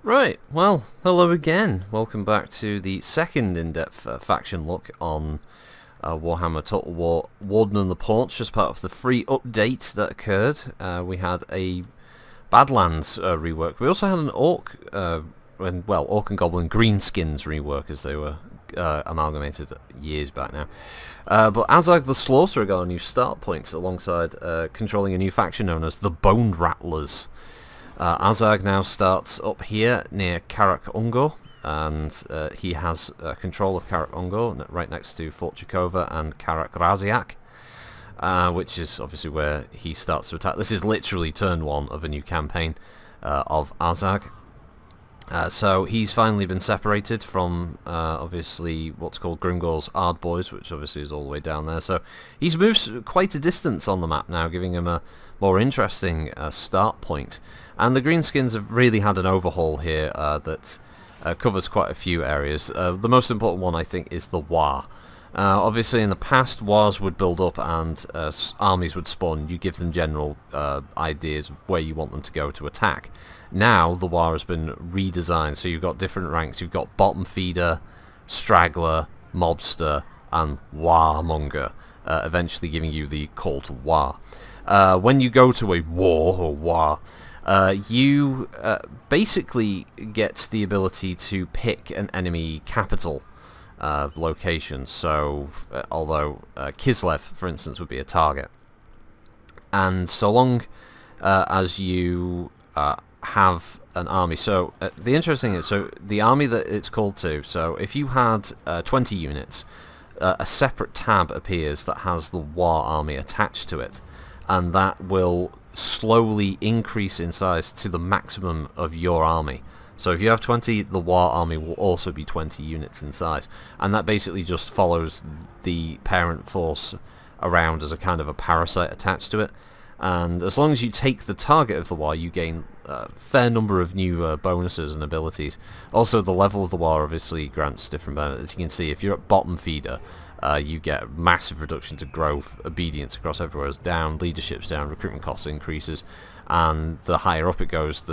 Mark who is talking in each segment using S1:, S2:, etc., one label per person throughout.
S1: Right, well, hello again. Welcome back to the second in-depth faction look on Warhammer Total War Warden and The Paunch as part of the free update that occurred. We had a Badlands rework. We also had an Orc, Orc and Goblin Greenskins rework as they were amalgamated years back now. But Azhag the Slaughterer got a new start point alongside controlling a new faction known as the Bone Rattlers. Azhag now starts up here near Karak Ungor, and he has control of Karak Ungor right next to Fort Chakova and Karak Raziak, which is obviously where he starts to attack. This is literally turn one of a new campaign of Azhag. So he's finally been separated from obviously what's called Grimgor's Ardboys, which obviously is all the way down there. So he's moved quite a distance on the map now, giving him a more interesting start point. And the Greenskins have really had an overhaul here that covers quite a few areas. The most important one, I think, is the War. Obviously, in the past, wars would build up and armies would spawn. You give them general ideas of where you want them to go to attack. Now, the War has been redesigned, so you've got different ranks. You've got Bottom Feeder, Straggler, Mobster, and Warmonger, eventually giving you the call to War. When you go to a war, you basically get the ability to pick an enemy capital location. So, although Kislev, for instance, would be a target. And so long as you have an army. So, the interesting is, so the army that it's called to, so if you had 20 units, a separate tab appears that has the War army attached to it. And that will slowly increase in size to the maximum of your army. So if you have 20, the War army will also be 20 units in size. And that basically just follows the parent force around as a kind of a parasite attached to it. And as long as you take the target of the War, you gain a fair number of new bonuses and abilities. Also, the level of the War obviously grants different benefits. You can see if you're at Bottom Feeder, you get massive reduction to growth, obedience across everywhere is down, leadership's down, recruitment costs increases, and the higher up it goes,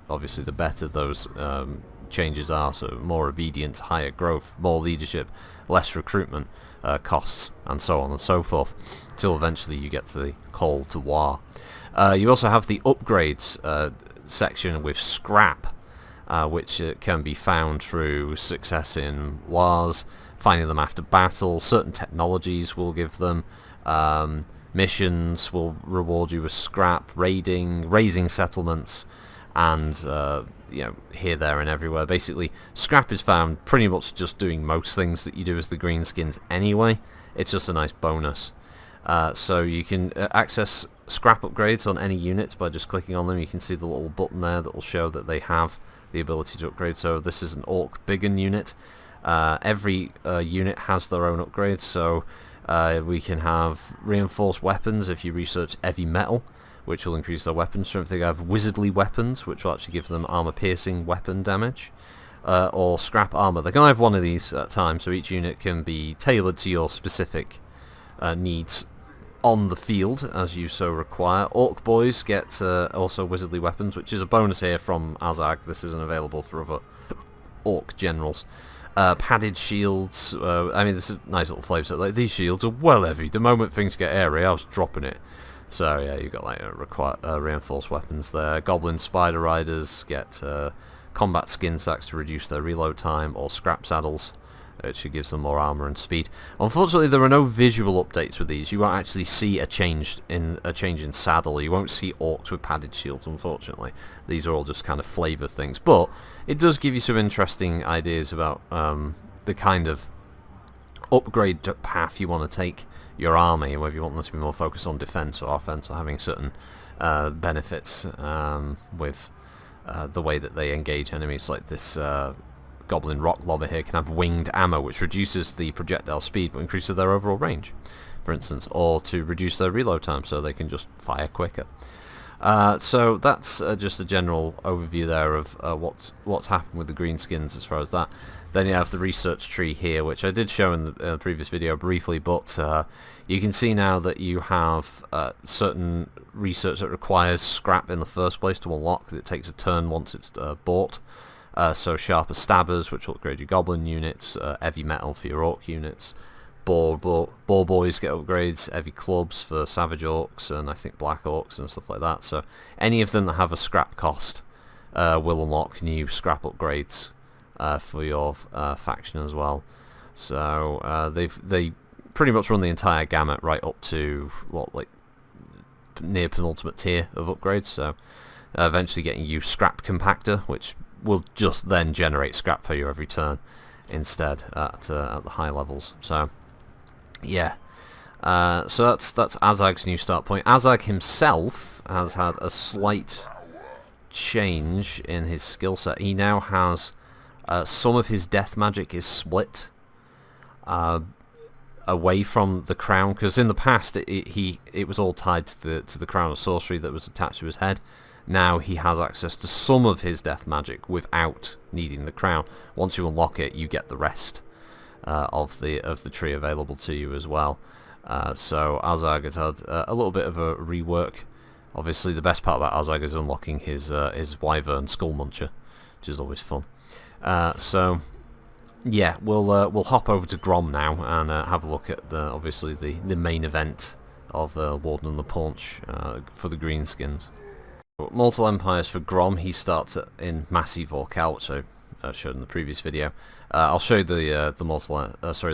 S1: obviously the better those changes are. So more obedience, higher growth, more leadership, less recruitment costs, and so on and so forth, till eventually you get to the call to War. You also have the upgrades section with scrap, which can be found through success in wars, finding them after battle. Certain technologies will give them. Missions will reward you with scrap, raising settlements, and here, there, and everywhere. Basically, scrap is found pretty much just doing most things that you do as the Greenskins anyway. It's just a nice bonus. So you can access scrap upgrades on any unit by just clicking on them. You can see the little button there that will show that they have the ability to upgrade. So this is an Orc Biggin unit. Every unit has their own upgrades, so we can have reinforced weapons if you research heavy metal, which will increase their weapon strength. They have wizardly weapons, which will actually give them armor-piercing weapon damage, or scrap armor. They can have one of these at a time, so each unit can be tailored to your specific needs on the field as you so require. Orc boys get also wizardly weapons, which is a bonus here from Azhag. This isn't available for other Orc generals. Padded shields. I mean, this is a nice little flavour set. Like, these shields are well heavy. The moment things get airy, I was dropping it. So yeah, you've got like reinforced weapons there. Goblin Spider Riders get combat skin sacks to reduce their reload time, or scrap saddles, which gives them more armor and speed. Unfortunately, there are no visual updates with these. You won't actually see a change in saddle. You won't see orcs with padded shields, unfortunately. These are all just kind of flavour things, but it does give you some interesting ideas about the kind of upgrade path you want to take your army, and whether you want them to be more focused on defense or offense, or having certain benefits with the way that they engage enemies. Like this Goblin Rock Lobber here can have winged ammo, which reduces the projectile speed but increases their overall range, for instance, or to reduce their reload time so they can just fire quicker. So that's just a general overview there of what's happened with the Greenskins as far as that. Then you have the research tree here, which I did show in the previous video briefly, but you can see now that you have certain research that requires scrap in the first place to unlock, because it takes a turn once it's bought. So sharper stabbers, which will upgrade your goblin units, heavy metal for your orc units, boar boys get upgrades, heavy clubs for savage orcs and I think black orcs and stuff like that. So any of them that have a scrap cost will unlock new scrap upgrades for your faction as well. So they pretty much run the entire gamut right up to what, like near penultimate tier of upgrades. So eventually getting you scrap compactor, which will just then generate scrap for you every turn instead at the high levels. So yeah, so that's Azhag's new start point. Azhag himself has had a slight change in his skill set. He now has some of his death magic is split away from the crown, because in the past it was all tied to the crown of sorcery that was attached to his head. Now he has access to some of his death magic without needing the crown. Once you unlock it, you get the rest of the tree available to you as well. So Azhag has had a little bit of a rework. Obviously, the best part about Azhag is unlocking his wyvern skull muncher, which is always fun. So yeah, we'll hop over to Grom now and have a look at obviously the main event of Warden and The Paunch for the Greenskins. Mortal Empires for Grom, he starts in massive vortex, which I showed in the previous video. I'll show you the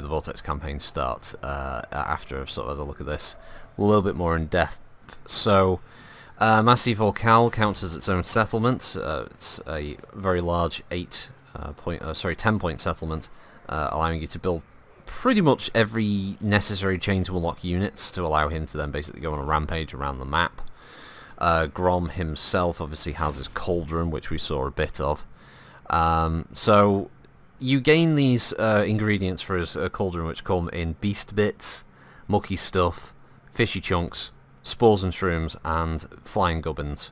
S1: vortex campaign start after I've sort of had a look at this a little bit more in depth. So Massive Vorcal counts as its own settlement. It's a very large 10-point settlement, allowing you to build pretty much every necessary chain to unlock units to allow him to then basically go on a rampage around the map. Grom himself obviously has his cauldron, which we saw a bit of. So you gain these ingredients for his cauldron, which come in beast bits, mucky stuff, fishy chunks, spores and shrooms, and flying gubbins.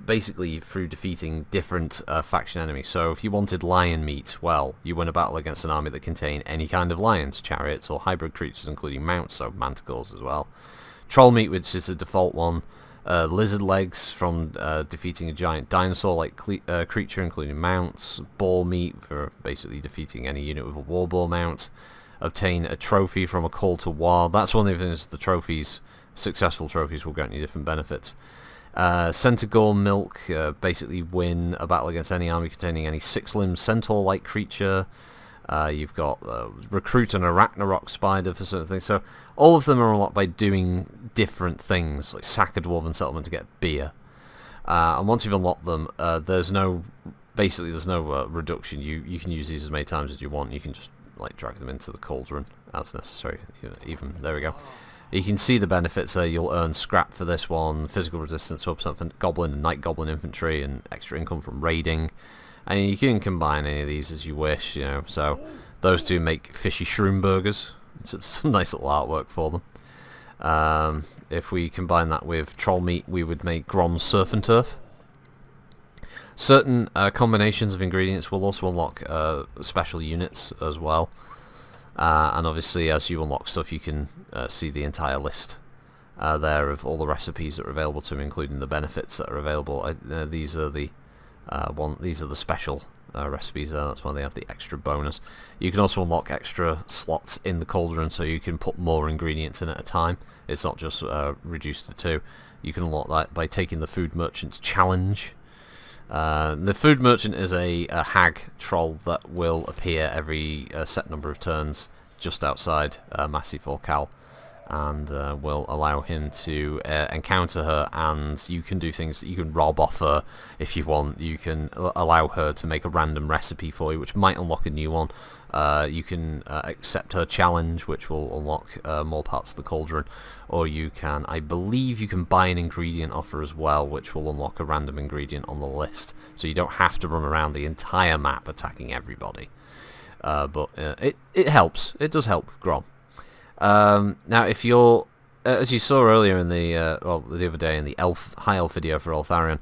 S1: Basically through defeating different faction enemies. So if you wanted lion meat, well, you win a battle against an army that contain any kind of lions, chariots, or hybrid creatures, including mounts, so manticores as well. Troll meat, which is the default one. Lizard legs from defeating a giant dinosaur-like creature, including mounts. Boar meat for basically defeating any unit with a war boar mount. Obtain a trophy from a call to war. That's one of the things, the trophies, successful trophies will grant you different benefits. Centaur milk, basically win a battle against any army containing any six-limbed centaur-like creature. You've got recruit an arachnarok spider for certain things. So all of them are unlocked by doing different things, like sack a dwarven settlement to get beer. And once you've unlocked them, there's no reduction. You can use these as many times as you want. You can just like drag them into the cauldron as necessary. Even there we go. You can see the benefits there. You'll earn scrap for this one, physical resistance up for goblin and night goblin infantry, and extra income from raiding. And you can combine any of these as you wish, so those two make fishy shroom burgers. It's some nice little artwork for them. If we combine that with troll meat, we would make Grom's surf and turf. Certain combinations of ingredients will also unlock special units as well. And obviously as you unlock stuff, you can see the entire list there of all the recipes that are available to them, including the benefits that are available. These are the special recipes there. That's why they have the extra bonus. You can also unlock extra slots in the cauldron, so you can put more ingredients in at a time. It's not just reduced to 2. You can unlock that by taking the Food Merchant's Challenge. The Food Merchant is a hag troll that will appear every set number of turns just outside Massive Vorcal, and will allow him to encounter her, and you can do things. You can rob off her if you want. You can allow her to make a random recipe for you, which might unlock a new one. You can accept her challenge, which will unlock more parts of the cauldron, or you can, I believe you can buy an ingredient off her as well, which will unlock a random ingredient on the list, so you don't have to run around the entire map attacking everybody. But it helps. It does help with Grom. Now, if you're, as you saw earlier in the other day in the high elf video for Eltharion,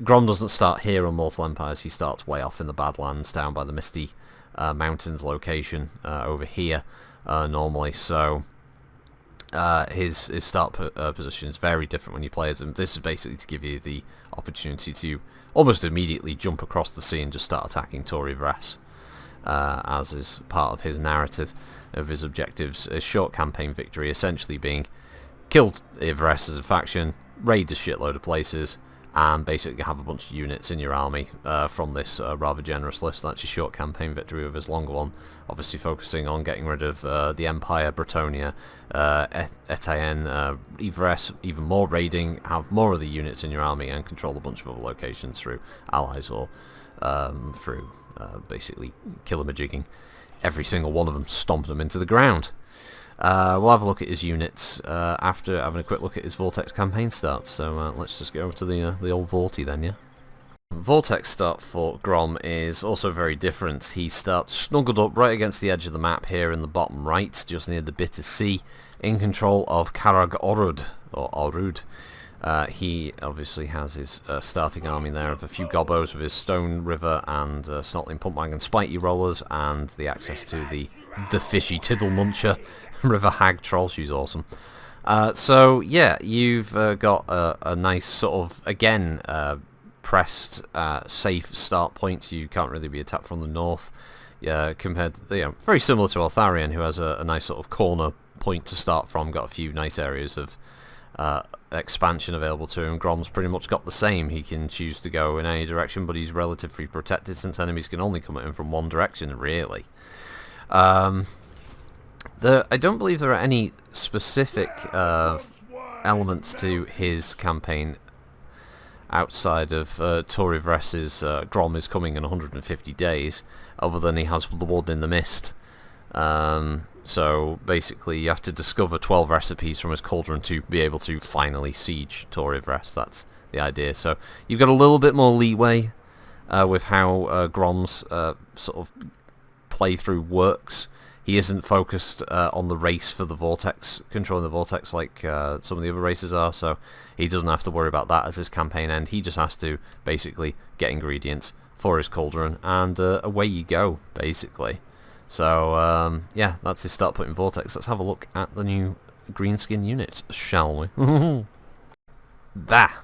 S1: Grom doesn't start here on Mortal Empires. He starts way off in the Badlands, down by the Misty Mountains location over here normally. So his start position is very different when you play as him. This is basically to give you the opportunity to almost immediately jump across the sea and just start attacking Tory Vress, as is part of his narrative of his objectives. A short campaign victory essentially being kill Vress as a faction, raid a shitload of places, and basically have a bunch of units in your army from this rather generous list. That's your short campaign victory. With his longer one obviously focusing on getting rid of the Empire, Bretonia, Etienne, Vress, even more raiding, have more of the units in your army, and control a bunch of other locations through allies or through basically killamajigging every single one of them, stomp them into the ground. We'll have a look at his units after having a quick look at his Vortex campaign start, so let's just get over to the old Vorty then, yeah? Vortex start for Grom is also very different. He starts snuggled up right against the edge of the map here in the bottom right, just near the Bitter Sea, in control of Karag Orud, or Orud. He obviously has his starting army there of a few gobbos with his Stone River and Snotling Pumpwagon Spikey Rollers, and the access to the Fishy Tiddle Muncher River Hag Troll. She's awesome. So yeah, you've got a nice sort of, again, pressed, safe start point. You can't really be attacked from the north, compared to, very similar to Eltharion, who has a nice sort of corner point to start from. Got a few nice areas of expansion available to him. Grom's pretty much got the same. He can choose to go in any direction, but he's relatively protected since enemies can only come at him from one direction, really. I don't believe there are any specific elements to his campaign outside of Tory Vress's Grom is coming in 150 days, other than he has the Warden in the Mist. So basically you have to discover 12 recipes from his cauldron to be able to finally siege Tory Vress. That's the idea. So you've got a little bit more leeway with how Grom's sort of playthrough works. He isn't focused on the race for the Vortex, controlling the Vortex like some of the other races are, so he doesn't have to worry about that as his campaign end. He just has to basically get ingredients for his cauldron, and away you go, basically. So, yeah, that's his start point in Vortex. Let's have a look at the new Greenskin units, shall we?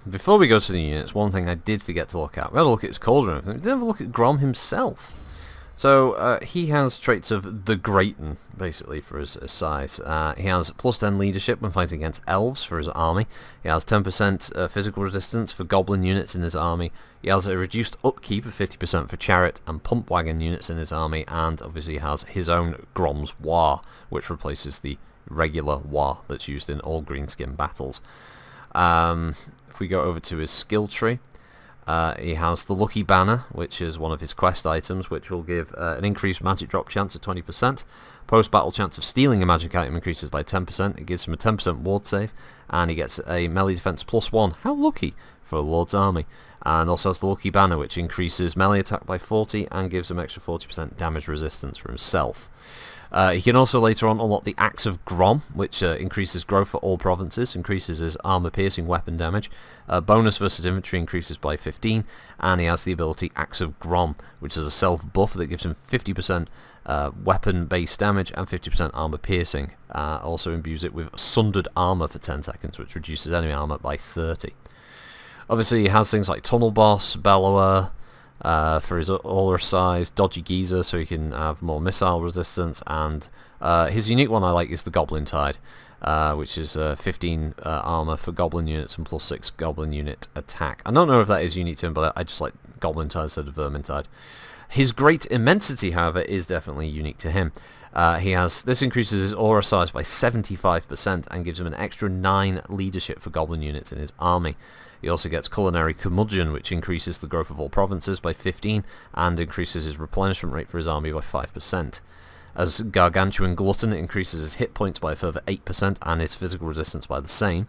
S1: Before we go to the units, one thing I did forget to look at. We had a look at his cauldron. We did have a look at Grom himself. So, he has traits of the Greaton, basically, for his size. He has plus 10 leadership when fighting against elves for his army. He has 10% physical resistance for goblin units in his army. He has a reduced upkeep of 50% for chariot and pump wagon units in his army, and obviously he has his own Grom's War, which replaces the regular War that's used in all Greenskin battles. If we go over to his skill tree, he has the Lucky Banner, which is one of his quest items, which will give an increased magic drop chance of 20%. Post-battle chance of stealing a magic item increases by 10%. It gives him a 10% ward save, and he gets a melee defense +1. How lucky for Lord's army. And also has the Lucky Banner, which increases melee attack by 40 and gives him extra 40% damage resistance for himself. He can also later on unlock the Axe of Grom, which increases growth for all provinces, increases his armor-piercing weapon damage, bonus versus infantry increases by 15, and he has the ability Axe of Grom, which is a self-buff that gives him 50% weapon-based damage and 50% armor-piercing. Also imbues it with Sundered Armor for 10 seconds, which reduces enemy armor by 30. Obviously he has things like Tunnel Boss, Bellower, for his aura size, Dodgy Geezer so he can have more missile resistance, and his unique one I like is the Goblin Tide, which is 15 armor for goblin units and +6 goblin unit attack. I don't know if that is unique to him, but I just like Goblin Tide instead of Vermin Tide. His Great Immensity, however, is definitely unique to him. This increases his aura size by 75% and gives him an extra 9 leadership for goblin units in his army. He also gets Culinary Curmudgeon, which increases the growth of all provinces by 15 and increases his replenishment rate for his army by 5%. As Gargantuan Glutton, it increases his hit points by a further 8% and his physical resistance by the same.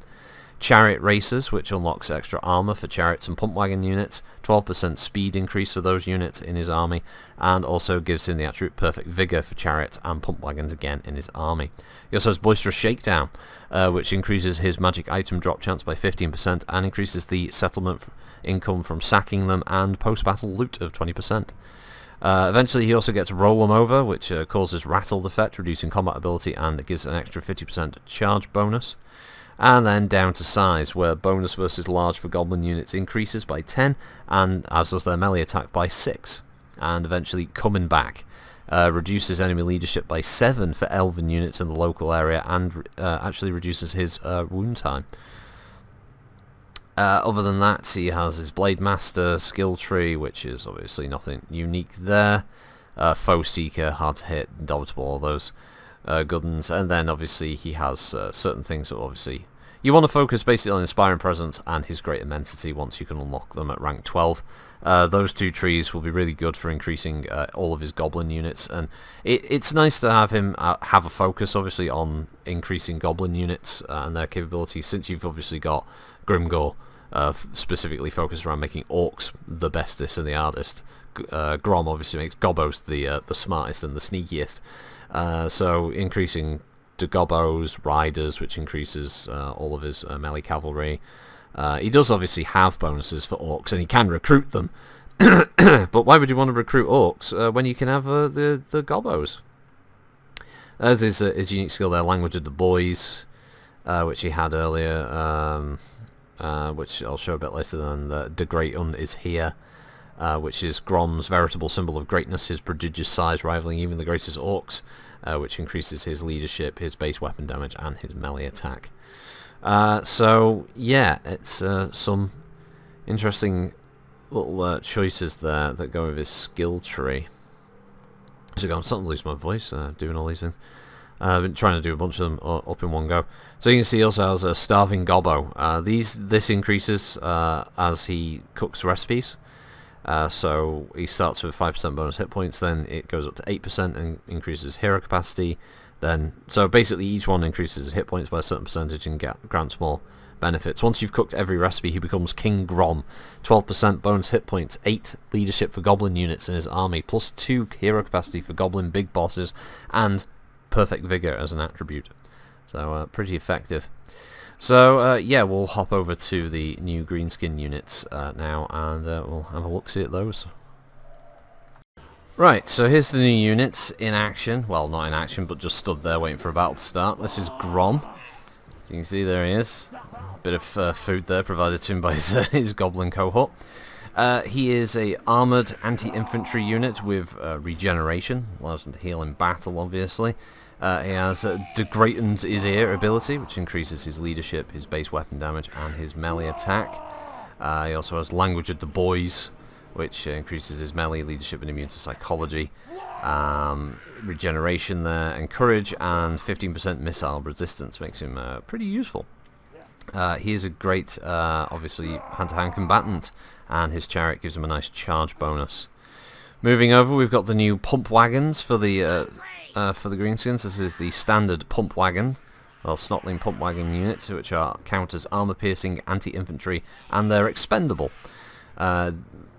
S1: Chariot Racers, which unlocks extra armor for chariots and pump wagon units, 12% speed increase for those units in his army, and also gives him the attribute Perfect Vigor for chariots and pump wagons again in his army. He also has Boisterous Shakedown, which increases his magic item drop chance by 15% and increases the settlement income from sacking them and post-battle loot of 20%. Eventually he also gets Roll 'em Over, which causes Rattled effect, reducing combat ability, and it gives an extra 50% charge bonus. And then down to size, where bonus versus large for goblin units increases by 10, and as does their melee attack by 6. And eventually Coming Back reduces enemy leadership by 7 for elven units in the local area, and actually reduces his wound time. Other than that, he has his Blade Master skill tree, which is obviously nothing unique there. Foe Seeker, hard to hit, indomitable, all those good ones. And then obviously he has certain things that obviously you want to focus basically on Inspiring Presence and his Great Immensity once you can unlock them at rank 12. Those two trees will be really good for increasing all of his goblin units, and it's nice to have him have a focus obviously on increasing goblin units and their capabilities, since you've obviously got Grimgore specifically focused around making orcs the bestest and the hardest. Grom obviously makes Gobbos the smartest and the sneakiest. So increasing to Gobbos, Riders, which increases all of his melee cavalry. He does obviously have bonuses for orcs, and he can recruit them. But why would you want to recruit orcs when you can have the Gobbos? There's his unique skill there, Language of the Boys, which he had earlier, which I'll show a bit later. Than the Great Un is here, which is Grom's veritable symbol of greatness, his prodigious size rivaling even the greatest orcs, which increases his leadership, his base weapon damage, and his melee attack. So yeah, it's some interesting little choices there that go with his skill tree. So I'm starting to lose my voice doing all these things. I've been trying to do a bunch of them up in one go. So you can see he also has a Starving Gobbo. This increases as he cooks recipes. So he starts with 5% bonus hit points, then it goes up to 8% and increases hero capacity. So basically each one increases his hit points by a certain percentage and grants more benefits. Once you've cooked every recipe, he becomes King Grom. 12% bonus hit points, 8 leadership for goblin units in his army, plus 2 hero capacity for goblin big bosses, and perfect vigor as an attribute. So pretty effective. So yeah, we'll hop over to the new Greenskin units now, and we'll have a look-see at those. Right, so here's the new units in action. Well, not in action, but just stood there waiting for a battle to start. This is Grom. You can see there he is. Bit of food there provided to him by his goblin cohort. He is a armoured anti-infantry unit with regeneration. Allows him to heal in battle, obviously. He has De Greaton's Ear ability, which increases his leadership, his base weapon damage, and his melee attack. He also has Language of the Boys, which increases his melee, leadership, and immune to psychology. Regeneration there, and courage, and 15% missile resistance makes him pretty useful. He is a great, obviously, hand-to-hand combatant, and his chariot gives him a nice charge bonus. Moving over, we've got the new pump wagons for the Greenskins. This is the standard pump wagon, well, Snotling pump wagon units, which count as armor-piercing anti-infantry, and they're expendable.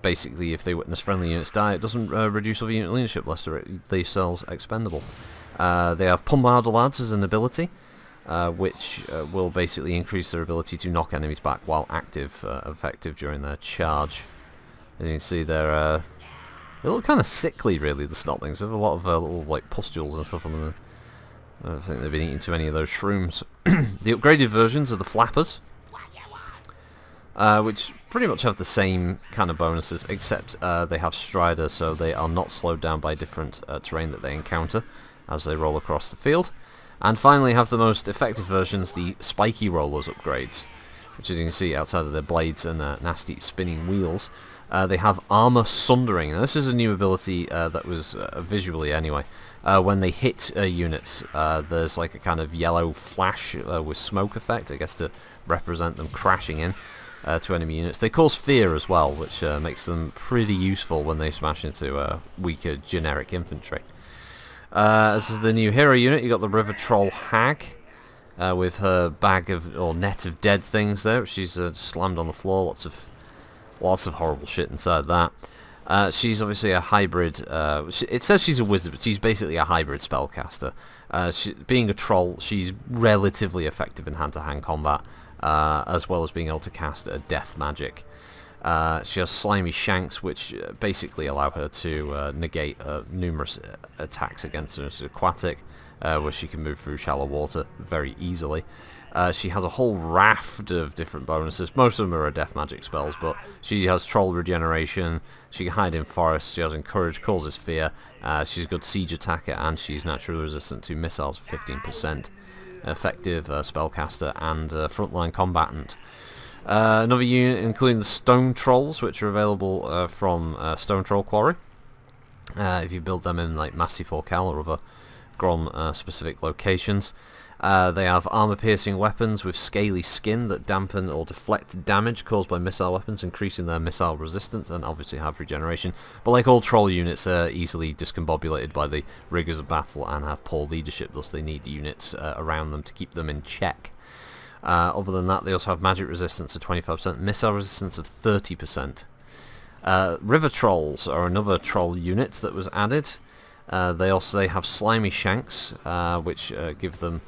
S1: Basically, if they witness friendly units die, it doesn't reduce other unit leadership, less they're themselves expendable. They have Pommard Lads as an ability, which will basically increase their ability to knock enemies back while effective during their charge. As you can see, they look kind of sickly, really, the Snotlings. They have a lot of little like pustules and stuff on them. I don't think they've been eating too many of those shrooms. The upgraded versions are the Flappers, which pretty much have the same kind of bonuses, except they have Strider, so they are not slowed down by different terrain that they encounter as they roll across the field. And finally have the most effective versions, the Spiky Rollers upgrades, which, as you can see outside of their blades and nasty spinning wheels, they have Armor Sundering. Now, this is a new ability that was visually anyway. When they hit units, there's like a kind of yellow flash with smoke effect, I guess to represent them crashing in to enemy units. They cause fear as well, which makes them pretty useful when they smash into weaker generic infantry. This is the new hero unit. You got the River Troll Hag with her bag of or net of dead things there, which she's slammed on the floor. Lots of horrible shit inside that. She's obviously a hybrid. It says she's a wizard, but she's basically a hybrid spellcaster. Being a troll, she's relatively effective in hand-to-hand combat, as well as being able to cast a death magic. She has slimy shanks, which basically allow her to negate numerous attacks against her. She's aquatic, where she can move through shallow water very easily. She has a whole raft of different bonuses. Most of them are death magic spells, but she has troll regeneration, she can hide in forests, she has encourage, causes fear, she's a good siege attacker, and she's naturally resistant to missiles for 15%. Effective spellcaster and frontline combatant. Another unit including the stone trolls, which are available from Stone Troll Quarry. If you build them in like Massey 4Cal or other Grom specific locations. They have armor-piercing weapons with scaly skin that dampen or deflect damage caused by missile weapons, increasing their missile resistance, and obviously have regeneration. But like all troll units, they're easily discombobulated by the rigours of battle and have poor leadership, thus they need units around them to keep them in check. Other than that, they also have magic resistance of 25%, missile resistance of 30%. River Trolls are another troll unit that was added. They have slimy shanks, which give them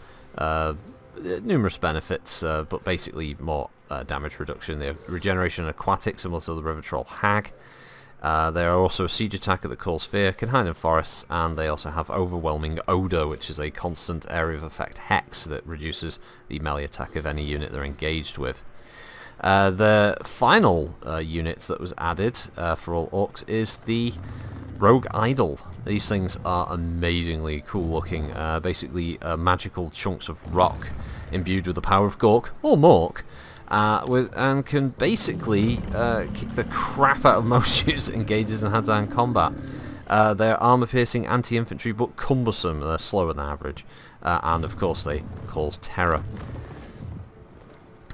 S1: numerous benefits, but basically more damage reduction. They have regeneration and aquatic, similar to the River Troll Hag. They are also a siege attacker that calls fear, can hide in forests, and they also have overwhelming odour, which is a constant area of effect hex that reduces the melee attack of any unit they're engaged with. The final unit that was added for all orcs is the Rogue Idol. These things are amazingly cool looking, basically magical chunks of rock imbued with the power of Gork, or Mork, and can basically kick the crap out of most units that engages in hand-to-hand combat. They're armor-piercing anti-infantry but cumbersome, they're slower than average, and of course they cause terror.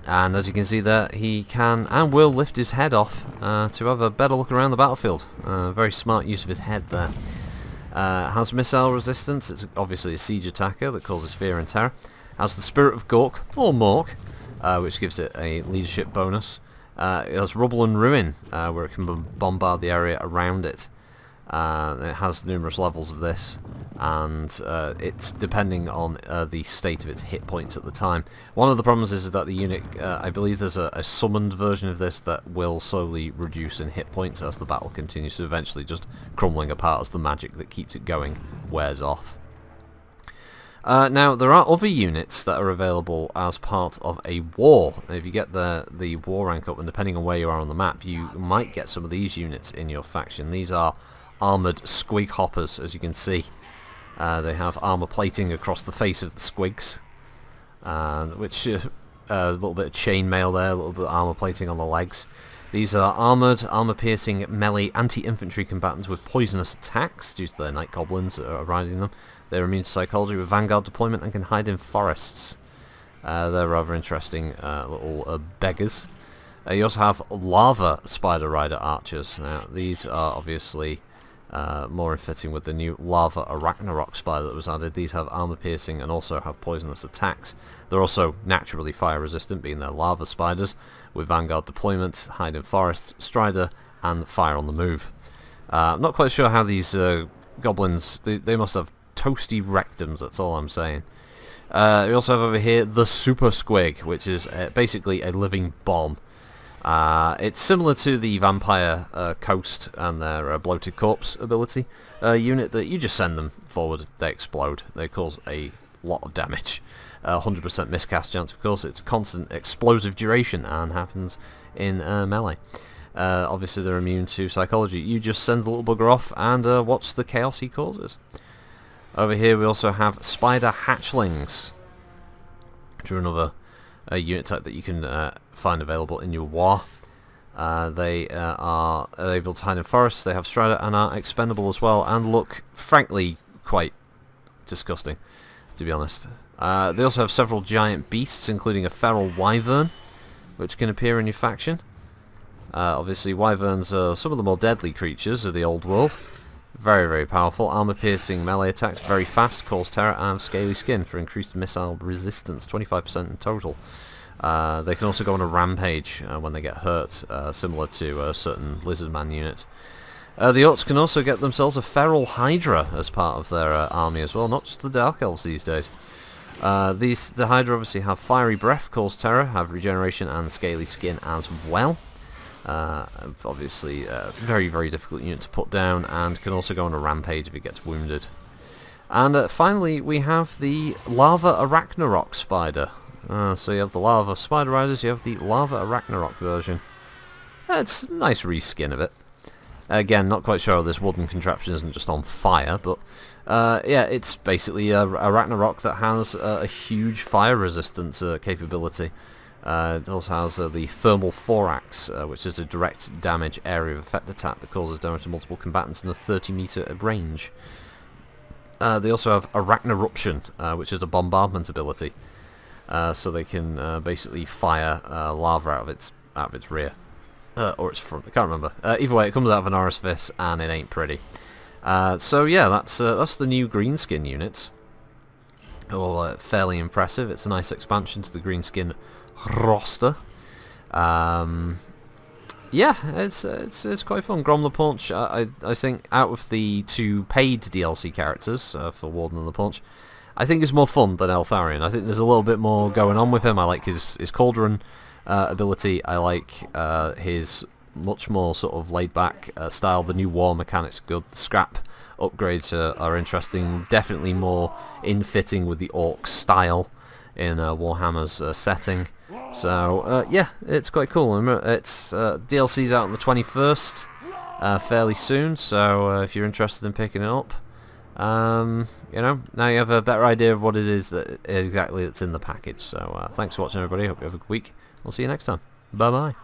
S1: And as you can see there, he can and will lift his head off to have a better look around the battlefield. Very smart use of his head there. Has missile resistance, it's obviously a siege attacker that causes fear and terror. Has the Spirit of Gork, or Mork, which gives it a leadership bonus. It has Rubble and Ruin, where it can bombard the area around it. It has numerous levels of this, and it's depending on the state of its hit points at the time. One of the problems is that the unit, I believe there's a summoned version of this that will slowly reduce in hit points as the battle continues, so eventually just crumbling apart as the magic that keeps it going wears off. Now, there are other units that are available as part of a war. If you get the war rank up, and depending on where you are on the map, you might get some of these units in your faction. These are armoured squig hoppers, as you can see. They have armour plating across the face of the squigs, which a little bit of chainmail there, a little bit of armour plating on the legs. These are armoured, armour-piercing melee anti-infantry combatants with poisonous attacks due to their night goblins that are riding them. They're immune to psychology with vanguard deployment and can hide in forests. They're rather interesting little beggars. You also have lava spider rider archers. Now these are obviously more in fitting with the new lava arachnarok spider that was added. These have armor piercing and also have poisonous attacks. They're also naturally fire resistant, being they're lava spiders, with vanguard deployment, hide in forests, strider, and fire on the move. I'm not quite sure how these goblins, they must have toasty rectums, that's all I'm saying. We also have over here the Super Squig, which is basically a living bomb. It's similar to the Vampire Coast and their Bloated Corpse ability unit, that you just send them forward, they explode, they cause a lot of damage. 100% miscast chance, of course. It's constant explosive duration and happens in melee. Obviously they're immune to psychology. You just send the little bugger off and watch the chaos he causes. Over here we also have Spider Hatchlings, which are another unit type that you can find available in your war. They are able to hide in forests, they have strider and are expendable as well, and look frankly quite disgusting, to be honest. They also have several giant beasts, including a feral wyvern, which can appear in your faction. Obviously wyverns are some of the more deadly creatures of the old world. Very, very powerful, armor-piercing melee attacks, very fast, cause terror, and have scaly skin for increased missile resistance, 25% in total. They can also go on a rampage when they get hurt, similar to certain Lizardman units. The Orcs can also get themselves a feral Hydra as part of their army as well, not just the Dark Elves these days. The Hydra obviously have fiery breath, cause terror, have regeneration and scaly skin as well. Obviously, very, very difficult unit to put down, and can also go on a rampage if it gets wounded. And finally, we have the Lava Arachnarok Spider. So you have the Lava Spider Riders, you have the Lava Arachnarok version. It's a nice reskin of it. Again, not quite sure how this wooden contraption isn't just on fire, but yeah, it's basically a Arachnarok that has a huge fire resistance capability. It also has the Thermal Thorax, which is a direct damage area of effect attack that causes damage to multiple combatants in a 30-meter range. They also have Arachnaruption, which is a bombardment ability, so they can basically fire lava out of its rear. Or its front, I can't remember. Either way, it comes out of an orifice, and it ain't pretty. So yeah, that's the new Greenskin units. All fairly impressive. It's a nice expansion to the Greenskin roster. Yeah, it's quite fun. Grom the Paunch, I think out of the 2 paid DLC characters for Warden and The Paunch, I think is more fun than Eltharion. I think there's a little bit more going on with him. I like his cauldron ability. I like his much more sort of laid-back style. The new war mechanics are good. The scrap upgrades are interesting. Definitely more in-fitting with the orc style in Warhammer's setting. So yeah, it's quite cool. It's DLC's out on the 21st, fairly soon. So if you're interested in picking it up, you know, now you have a better idea of what it is that's in the package. So thanks for watching, everybody. Hope you have a good week. We'll see you next time. Bye bye.